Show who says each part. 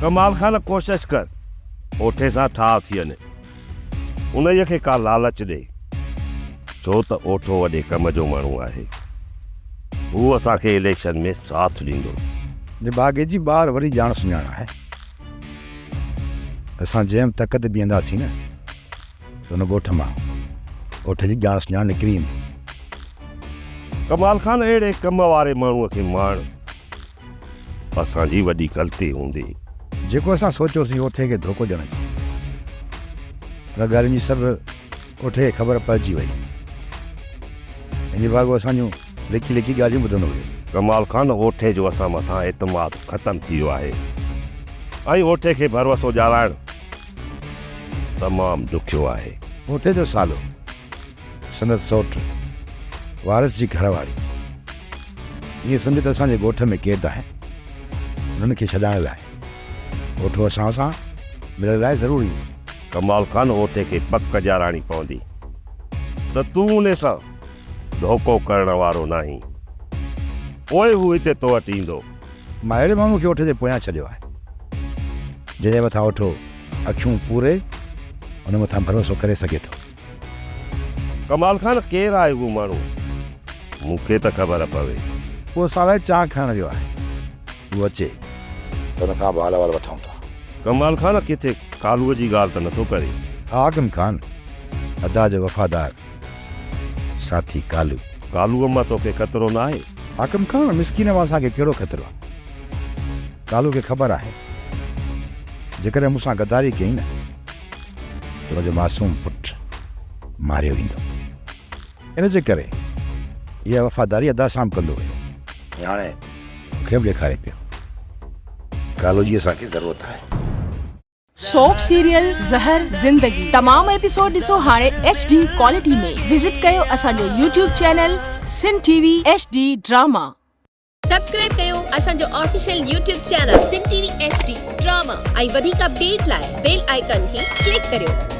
Speaker 1: कमाल खान कोशिश कर ओठे सां ठाह थी वञे, उन खे का लालच ॾे, छो त ओठो वॾे कम जो माण्हू आहे। हू असांखे इलेक्शन में साथ ॾींदो।
Speaker 2: निभागे जी ॿार वरी ॼाण सुञाण आहे। असां जंहिं तक ते बीहंदासीं न त उन ॻोठ मां ओठ जी ॼाण सुञाण निकिरी ईंदी।
Speaker 1: कमाल खान अहिड़े कम वारे माण्हूअ खे माण असांजी वॾी ग़लती हूंदी।
Speaker 2: जेको असां सोचियोसीं ओठे खे धोखो ॾियण जी, हुन ॻाल्हियुनि जी सभु ओठे खे ख़बर पइजी वई। इन भाॻो असांजूं लिखी लिखी ॻाल्हियूं ॿुधंदो हुयो।
Speaker 1: कमाल खान ओठे जो असां मथां एतमाद ख़तमु थी वियो आहे ऐं ओठे खे भरोसो ॼाणाइणु तमामु ॾुखियो आहे।
Speaker 2: ओठे जो सालो संदसि सौट वारिस जी घरवारी ईअं सम्झ त असांजे ॻोठ में क़ैद आहिनि। उन्हनि खे छॾाइण लाइ ओठो असां सां मिलण लाइ ज़रूरी।
Speaker 1: कमाल खान ओठे खे पक ॼाणाइणी पवंदी त तूं उन सां धोखो करण वारो नाही, पोइ हू हिते तो वटि ईंदो।
Speaker 2: मां अहिड़े माण्हू खे ओठे जे पोयां छॾियो आहे जंहिंजे मथां ओठो अखियूं पूरे उन मथां भरोसो करे सघे थो।
Speaker 1: कमाल खान केरु आहे उहो माण्हू, मूंखे त ख़बर पवे।
Speaker 2: उहो साले चांहि खाइण वियो आहे, उहो अचे त हुन खां हाल वाल वठूं था।
Speaker 1: कमाल खान किथे कालूअ जी ॻाल्हि त नथो करे?
Speaker 2: आगम खान अदा जो वफ़ादार साथी कालू।
Speaker 1: कालूअ मां तोखे ख़तरो न आहे?
Speaker 2: हाकिम खान मिसकीन मां असांखे कहिड़ो ख़तरो आहे? कालू खे ख़बर आहे जेकॾहिं मूंसां गद्दारी कई न त मुंहिंजो मासूम पुटु मारियो वेंदो। इन जे करे इहा वफ़ादारी अदा सां कंदो हुयो। हाणे मूंखे बि ॾेखारे पियो कालू जी असांखे ज़रूरत आहे।
Speaker 3: सोप सीरियल ज़हर ज़िंदगी तमाम एपिसोड ॾिसो हाणे HD क्वालिटी में। विजिट कयो असांजो YouTube चैनल सिन TV HD ड्रामा।
Speaker 4: सब्सक्राइब कयो असांजो ऑफिशियल YouTube चैनल सिन TV HD ड्रामा ऐं वधीक अपडेट लाइ बेल आइकन खे क्लिक करियो।